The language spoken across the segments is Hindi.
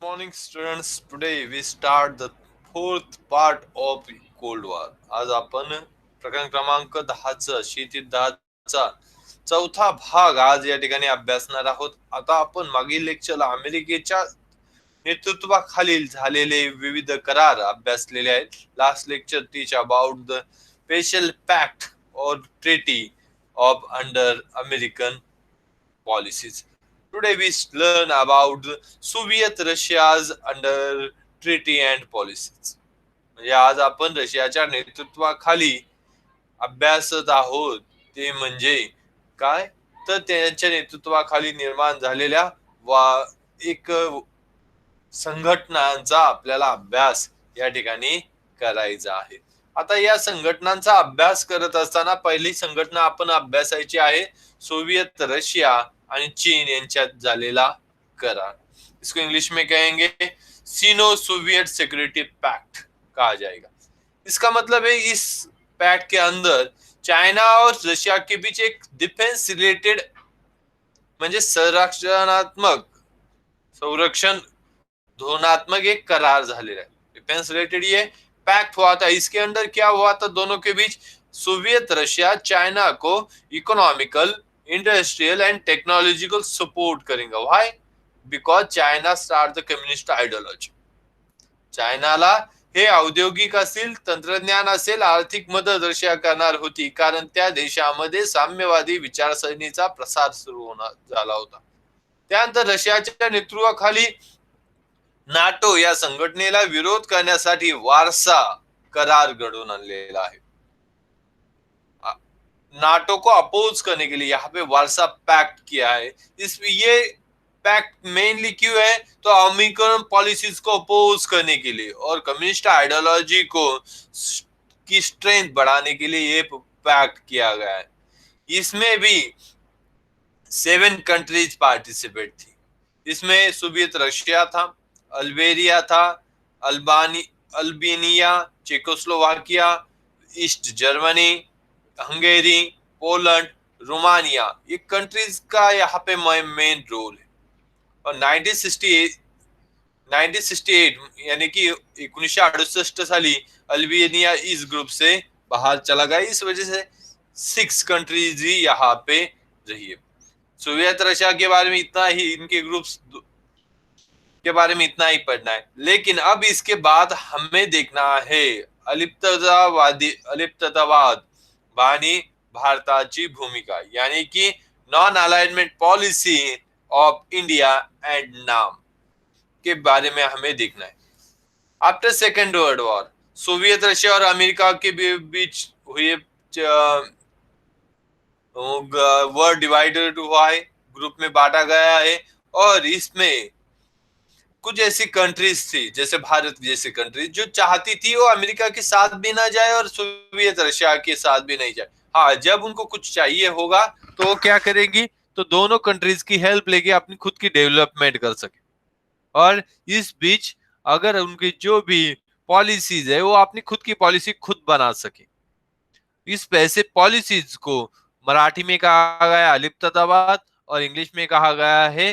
morning, students. Today we start the fourth part of Cold War. आज आपण प्रकरण क्रमांक 10चं शीतयुद्धाचा चौथा भाग आज या ठिकाणी अभ्यासणार आहोत. आता आपण मागील लेक्चरला अमेरिकेच्या नेतृत्वाखालील झालेले विविध करार अभ्यासलेले आहेत. Last lecture teach about the special pact और treaty of under American policies. Today we learn about the Soviet Russia's under treaty and policies. म्हणजे आज आपण रशियाच्या नेतृत्वाखाली अभ्यासत आहोत ते म्हणजे काय तर त्यांच्या नेतृत्वाखाली निर्माण झालेल्या एक संघटनांचा आपल्याला अभ्यास या ठिकाणी करायचा आहे. आता या संघटनांचा अभ्यास करत असताना पहिली संघटना आपण अभ्यासायची आहे सोवियत रशिया आणि चीन यांच्यात झालेला करार. इसको इंग्लिश में कहेंगे सीनो सोवियत सिक्योरिटी पैक्ट कहा जाएगा. इसका मतलब है इस पैक्ट के अंदर चाइना और रशिया के बीच एक डिफेंस रिलेटेड म्हणजे संरक्षण धोरणात्मक एक करार झालेला है. डिफेंस रिलेटेड ये पैक्ट हुआ था. इसके अंदर क्या हुआ था, दोनों के बीच सोवियत रशिया चाइना को economical, industrial and technological support करेंगे. Why? Because China start the communist ideology. चायनाला हे औद्योगिक असेल, तंत्रज्ञान असेल, आर्थिक मदत रशिया करणार होती, कारण त्या देशामध्ये साम्यवादी विचारसरणीचा प्रसार सुरू झाला होता. त्यानंतर रशियाच्या नेतृत्वाखाली नाटो या संघटनेला विरोध करण्यासाठी वारसा करार घडवून आणलेला आहे. नाटो को अपोज करने के लिए यहाँ पे वारसा पैक्ट किया है. ये पैक्ट मेनली क्यों है, तो अमेरिकन पॉलिसीज को अपोज करने के लिए और कम्युनिस्ट आइडियोलॉजी को की स्ट्रेंथ बढ़ाने के लिए ये पैक्ट किया गया है. इसमें भी 7 कंट्रीज पार्टिसिपेट थी. इसमें सोवियत रशिया था, अल्बेरिया था, Albania, Czechoslovakia, east Germany, Hungary, Poland, Romania, ये कंट्रीज का यहाँ पे मेन रोल है. और 1968 यानी कि 1968 साली अल्बेनिया इस ग्रुप से बाहर चला गया. इस वजह से 6 कंट्रीज ही यहाँ पे रही है. सोवियत रशिया के बारे में इतना ही, इनके ग्रुप्स के बारे में इतना ही पढ़ना है. लेकिन अब इसके बाद हमें देखना है अलिप्ततावाद बानी भारताची भूमिका, यानी कि non alignment policy of India and नाम के बारे में हमें देखना है. After second world war Soviet Russia और अमेरिका के बीच हुए वर्ल्ड डिवाइडेड हुआ है, ग्रुप में बांटा गया है. और इसमें कुछ ऐसी कंट्रीज थी जैसे भारत जैसी कंट्रीज जो चाहती थी वो अमेरिका के साथ भी ना जाए और सोवियत रशिया के साथ भी नहीं जाए. हाँ, जब उनको कुछ चाहिए होगा तो वो क्या करेंगी, तो दोनों कंट्रीज की हेल्प लेके अपनी खुद की डेवलपमेंट कर सके. और इस बीच अगर उनकी जो भी पॉलिसीज है वो अपनी खुद की पॉलिसी खुद बना सके. इस ऐसे पॉलिसीज को मराठी में कहा गया अलिप्ततावाद और इंग्लिश में कहा गया है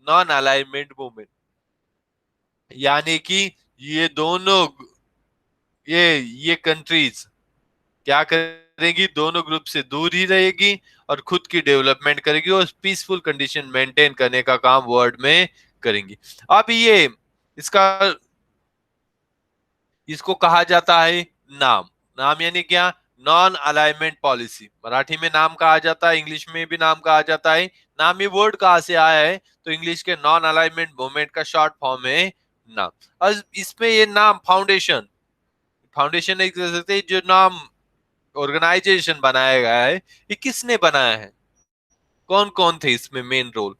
नॉन अलाइनमेंट मूवमेंट. यानी कि ये दोनों ये कंट्रीज क्या करेगी, दोनों ग्रुप से दूर ही रहेगी और खुद की डेवलपमेंट करेगी और पीसफुल कंडीशन मेंटेन करने का काम वर्ल्ड में करेंगी. अब ये इसको कहा जाता है नाम यानी क्या, नॉन अलाइनमेंट पॉलिसी. मराठी में नाम कहा जाता है, इंग्लिश में भी नाम कहा जाता है. नाम ये वर्ड कहां से आया है, तो इंग्लिश के नॉन अलाइनमेंट मूवमेंट का शॉर्ट फॉर्म है नाम. और इसमें ये नाम फाउंडेशन नहीं कह सकते, जो नाम ऑर्गेनाइजेशन बनाया गया है ये किसने बनाया है, कौन कौन थे इसमें मेन रोल.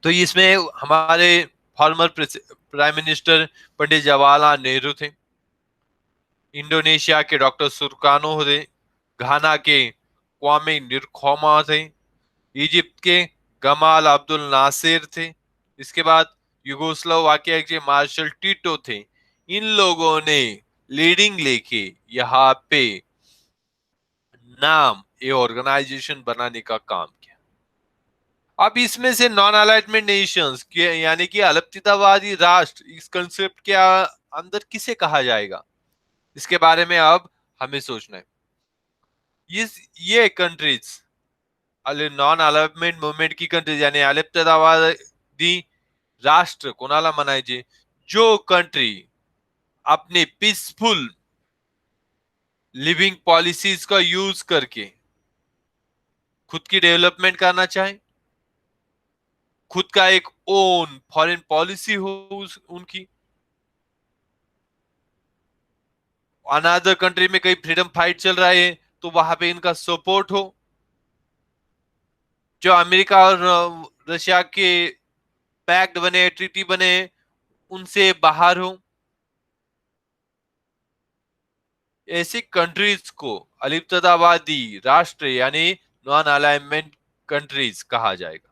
तो इसमें हमारे former prime minister Pandit Jawaharlal Nehru थे, इंडोनेशिया के डॉक्टर सुरकानो थे, घाना के क्वामे निरखोमा थे, इजिप्ट के गमाल अब्दुल नासिर थे, इसके बाद युगोस्लोवाकिया के मार्शल टीटो थे. इन लोगों ने लीडिंग लेके यहाँ पे नाम ये ऑर्गेनाइजेशन बनाने का काम किया. अब इसमें से नॉन अलाइनमेंट नेशंस के यानी कि अलपतितावादी राष्ट्र, इस कंसेप्ट के अंदर किसे कहा जाएगा, इसके बारे में अब हमें सोचना है। ये कंट्रीज नॉन अलाइनमेंट मूवमेंट की कंट्रीज यानी अलपतितावादी राष्ट्र कोणाला म्हणायचे, जो कंट्री अपने पीसफुल लिविंग पॉलिसीज का यूज करके खुद की डेवलपमेंट करना चाहे, खुद का एक ओन फॉरेन पॉलिसी हो उनकी, अनदर कंट्री में कहीं फ्रीडम फाइट चल रहा है तो वहां पे इनका सपोर्ट हो, जो अमेरिका और रशिया के पैक्ट बने, ट्रीटी बने, उनसे बाहर हो, ऐसी कंट्रीज को अलिप्ततावादी राष्ट्र यानी नॉन अलाइनमेंट कंट्रीज कहा जाएगा।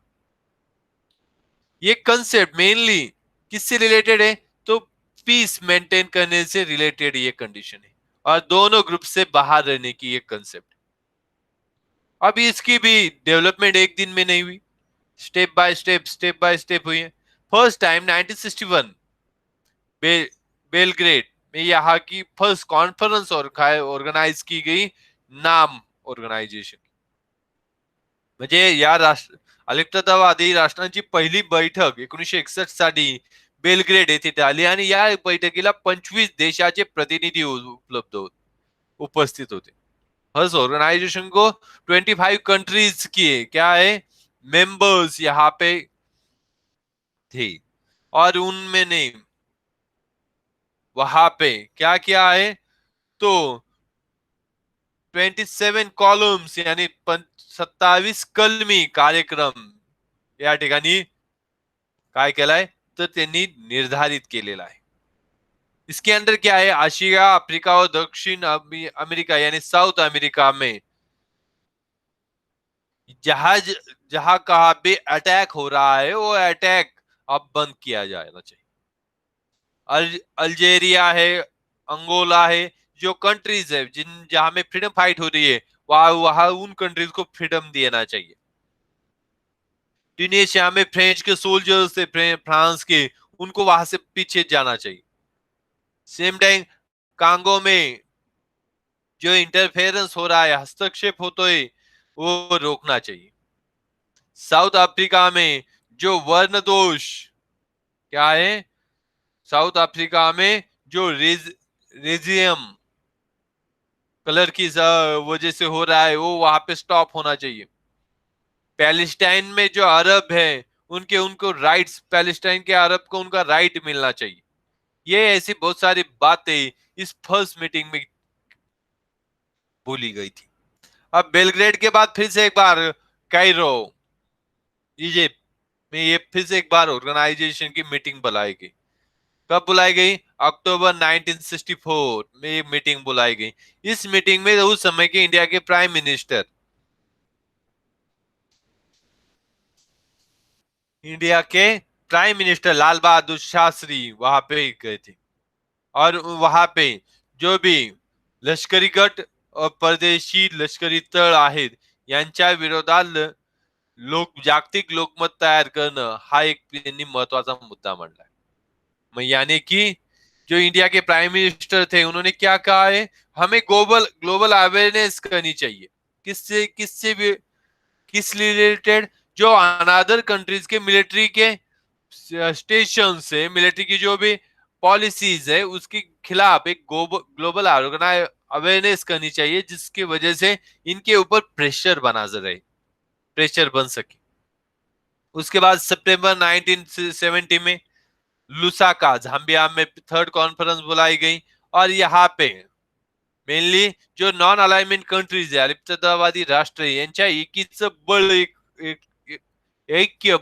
ये कंसेप्ट मेनली किससे रिलेटेड है, तो पीस मेंटेन करने से रिलेटेड ये कंडीशन है और दोनों ग्रुप से बाहर रहने की ये कंसेप्ट। अब इसकी भी डेवलपमेंट एक दिन में नहीं हुई, स्टेप बाय स्टेप हुई है। फर्स्ट टाइम 1961 बेलग्रेड में यहाँ की फर्स्ट कॉन्फ्रेंस ऑर्गेनाइज की गई, नाम ऑर्गनायझेशन म्हणजे या अलिप्ततावादी राष्ट्रांची पहिली बैठक 1961 साली बेलग्रेड येथे झाली आणि या बैठकीला 25 देशाचे प्रतिनिधी उपस्थित होते। हर ऑर्गेनाइजेशन को 25 कंट्रीज की क्या है मेंबर्स यहाँ पे थे और उनमें ने वहां पे क्या किया है, तो 27 कॉलम्स यानी 27 कलमी कार्यक्रम या ठिकाणी काय केलाय तर त्यांनी निर्धारित केलेला आहे। इसके अंदर क्या है, आशिया, अफ्रीका और दक्षिण अमेरिका यानी साउथ अमेरिका में जहाज जहां कहा पे अटैक हो रहा है वो अटैक अब बंद किया जाना चाहिए। अल्जेरिया है, अंगोला है, जो कंट्रीज है जिन जहां में फ्रीडम फाइट हो रही है वहां उन कंट्रीज को फ्रीडम देना चाहिए। ट्यूनीशिया में फ्रेंच के सोल्जर्स थे, फ्रांस के, उनको वहां से पीछे जाना चाहिए। सेम टाइम कांगो में जो इंटरफेरेंस हो रहा है, हस्तक्षेप हो तो वो रोकना चाहिए। साउथ अफ्रीका में जो वर्ण दोष क्या है, साउथ अफ्रीका में जो रेजियम कलर की वजह से हो रहा है वो वहां पे स्टॉप होना चाहिए। पैलेस्टाइन में जो अरब है उनके उनको राइट्स, पैलेस्टाइन के अरब को उनका राइट मिलना चाहिए। ये ऐसी बहुत सारी बातें इस फर्स्ट मीटिंग में बोली गई थी। अब बेलग्रेड के बाद फिर से एक बार कायरो इजिप्ट में ये फिर से एक बार ऑर्गेनाइजेशन की मीटिंग बुलाई गई। कब बुलाई गई, अक्टूबर 1964 में ये मीटिंग बुलाई गई। इस मीटिंग में उस समय के इंडिया के प्राइम मिनिस्टर, इंडिया के प्राइम मिनिस्टर लाल बहादुर शास्त्री वहां पे गए थे और वहां पे जो भी लष्करी गट और परदेशी लष्करी तळ आहेत यांच्या विरोधात जागतिक लोकमत तयार करणं हा एक त्यांनी महत्वाचा मुद्दा मांडला। मग यानी कि जो इंडिया के प्राइम मिनिस्टर थे उन्होंने क्या कहा है, हमें ग्लोबल ग्लोबल अवेयरनेस करनी चाहिए। किससे किससे भी किस रिलेटेड, जो अनादर कंट्रीज के मिलिट्री के स्टेशन से मिलिट्री की जो भी पॉलिसीज है उसके खिलाफ एक ग्लोबल अवेयरनेस करनी चाहिए जिसकी वजह से इनके ऊपर प्रेशर बना रहे, प्रेशर बन सके। उसके बाद सितंबर 1970 में लुसाका जाम्बिया में थर्ड कॉन्फ्रेंस बुलाई गई और यहाँ पे मेनली जो नॉन अलाइनमेंट कंट्रीज आहे, अलिप्ततावादी राष्ट्र यांच्या एकीचं बळ ऐक्य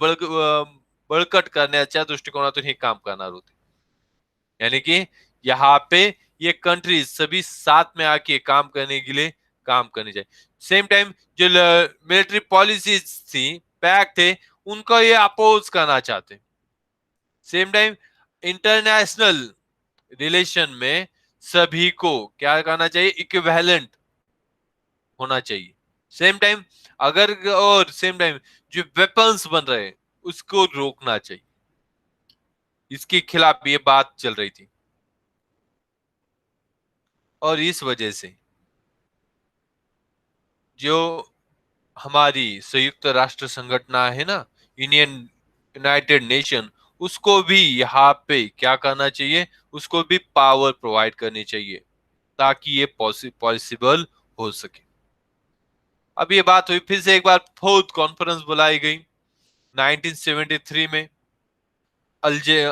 बळकट करण्याच्या दृष्टिकोनातून हे काम करणार होते। यानी कि यहाँ पे ये कंट्रीज सभी साथ में आके काम करने के लिए काम करने चाहिए। सेम टाइम जो मिलिट्री पॉलिसीज थी, पैक्ट थे, उनको ये अपोज करना चाहते। सेम टाइम इंटरनेशनल रिलेशन में सभी को क्या करना चाहिए, इक्विवेलेंट होना चाहिए। सेम टाइम अगर और सेम टाइम जो वेपन्स बन रहे हैं उसको रोकना चाहिए। इसके खिलाफ ये बात चल रही थी और इस वजह से जो हमारी संयुक्त राष्ट्र संगठना है ना, यूनाइटेड नेशन, उसको भी यहाँ पे क्या करना चाहिए, उसको भी पावर प्रोवाइड करनी चाहिए ताकि ये पॉसिबल हो सके। अब ये बात हुई, फिर से एक बार फोर्थ कॉन्फ्रेंस बुलाई गई 1973 में अल्जे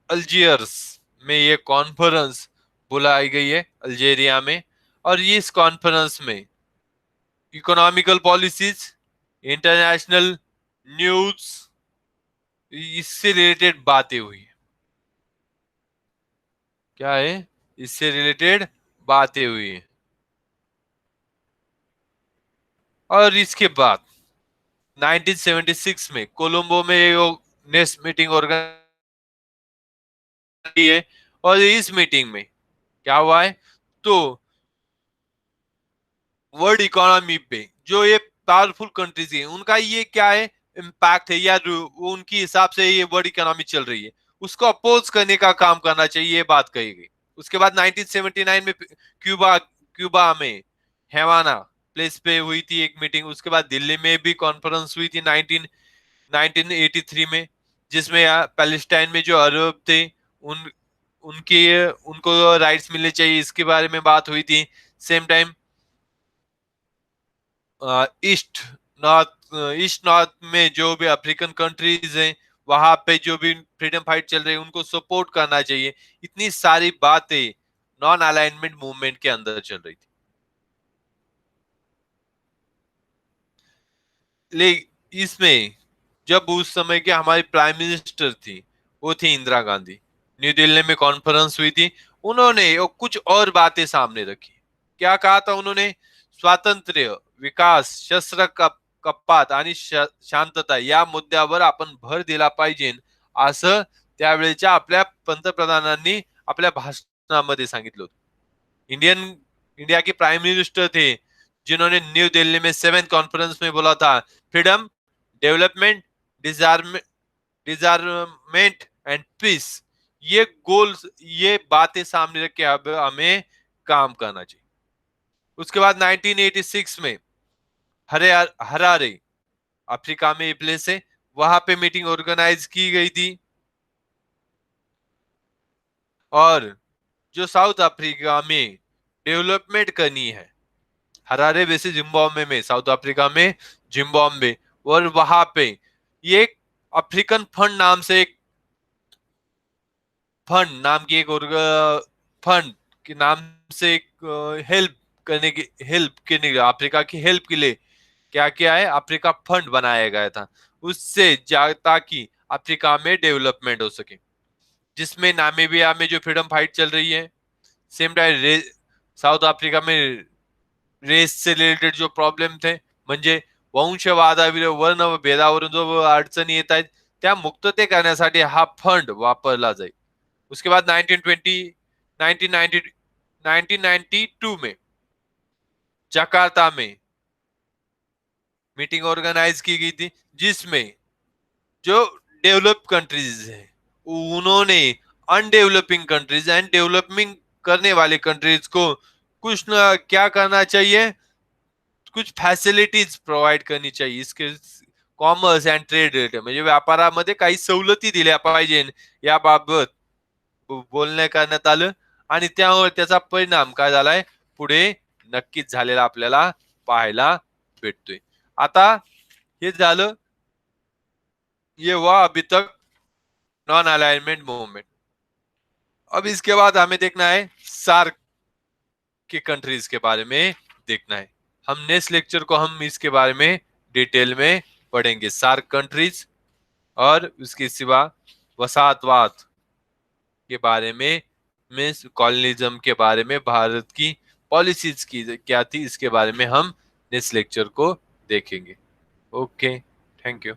अल्जियर्स में। ये कॉन्फ्रेंस बुलाई गई है अल्जेरिया में, और इस कॉन्फ्रेंस में इकोनॉमिकल पॉलिसीज, इंटरनेशनल न्यूज, इससे रिलेटेड बातें हुई है। क्या है? इससे रिलेटेड बातें हुई है। और इसके बाद 1976 में कोलंबो में नेक्स्ट मीटिंग ऑर्गेनाइज की है, और इस मीटिंग में क्या हुआ है, तो वर्ल्ड इकोनॉमी पे जो ये पावरफुल कंट्रीज है उनका ये क्या है इम्पैक्ट है, या उनकी हिसाब से ये वर्ल्ड इकोनॉमी चल रही है, उसको अपोज करने का काम करना चाहिए, ये बात कही गई। उसके बाद 1979 में क्यूबा क्यूबा में हैवाना प्लेस पे हुई थी एक मीटिंग। उसके बाद दिल्ली में भी कॉन्फ्रेंस हुई थी 1983 में, जिसमें पैलेस्टाइन में जो अरब थे उन उनके उनको राइट्स मिलने चाहिए, इसके बारे में बात हुई थी। Same time east east north में जो भी अफ्रीकन कंट्रीज हैं वहां पे जो भी फ्रीडम फाइट चल रही है उनको सपोर्ट करना चाहिए। इतनी सारी बातें नॉन अलाइनमेंट मूवमेंट के अंदर चल रही थी। ले इसमें जब उस समय के हमारी प्राइम मिनिस्टर थी वो थी इंदिरा गांधी, न्यू दिल्ली में कॉन्फ्रेंस हुई थी, उन्होंने कुछ और बातें सामने रखी। क्या कहा था उन्होंने? स्वातंत्र्य, विकास, शस्त्र कपात आणि शांतता या मुद्द्यावर आपण भर दिला पाहिजे, असं त्यावेळेच्या आपल्या पंतप्रधानांनी आपल्या भाषणामध्ये सांगितलं होतं। इंडिया के प्राइम मिनिस्टर थे जिन्होंने न्यू दिल्ली में 7th कॉन्फ्रेंस में बोला था, फ्रीडम, डेवलपमेंट, डिजार्मेंट एंड पीस, ये गोल्स, ये बातें सामने रख के अब हमें काम करना चाहिए। उसके बाद 1986 में हरारे अफ्रीका में प्लेस है, वहां पे मीटिंग ऑर्गेनाइज की गई थी, और जो साउथ अफ्रीका में डेवलपमेंट करनी है, हरारे वैसे जिम्बाब्वे में, साउथ अफ्रीका में जिम्बाब्वे, और वहां पे ये अफ्रीकन फंड नाम से एक फंड नाम की एक फंड के नाम से एक हेल्प करने के अफ्रीका की हेल्प के लिए क्या किया है, अफ्रीका फंड बनाया गया था उससे ताकि अफ्रीका में डेवलपमेंट हो सके, जिसमें नामीबिया में जो फ्रीडम फाइट चल रही है, सेम टाइम साउथ अफ्रीका में रेस से रिलेटेड जो प्रॉब्लेम थे, म्हणजे वंशवादाविरुद्ध वर्ण भेदावरून जो अडचणी येत आहेत त्या मुक्तते करण्यासाठी हा फंड वापरला जाईल। उसके बाद 1992 में जकार्ता में मीटिंग ऑर्गेनाइज की गई थी, जिसमें जो डेवलप कंट्रीज है उन्होंने अनडेवलपिंग कंट्रीज एंड डेवलपिंग करने वाले कंट्रीज को कुछ ना क्या करना चाहिए, कुछ फॅसिलिटीज प्रोव्हाइड करनी चाहिए। इसके कॉमर्स अँड ट्रेड रिलेटेड म्हणजे व्यापारामध्ये काही सवलती दिल्या पाहिजे याबाबत बोलणे करण्यात आलं, आणि त्यामुळे त्याचा परिणाम काय झालाय पुढे नक्कीच झालेला आपल्याला पाहायला भेटतोय। आता हे झालं, ये हुआ अभी तक नॉन अलाइनमेंट मूवमेंट। अब इसके बाद हमें देखना है सार्क की कंट्रीज के बारे में देखना है। हम नेक्स्ट लेक्चर को हम इसके बारे में डिटेल में पढ़ेंगे, सार्क कंट्रीज, और उसके सिवा वसाहतवाद के बारे में कॉलोनिज्म के बारे में, भारत की पॉलिसीज की क्या थी, इसके बारे में हम नेक्स्ट लेक्चर को देखेंगे। Okay, thank you.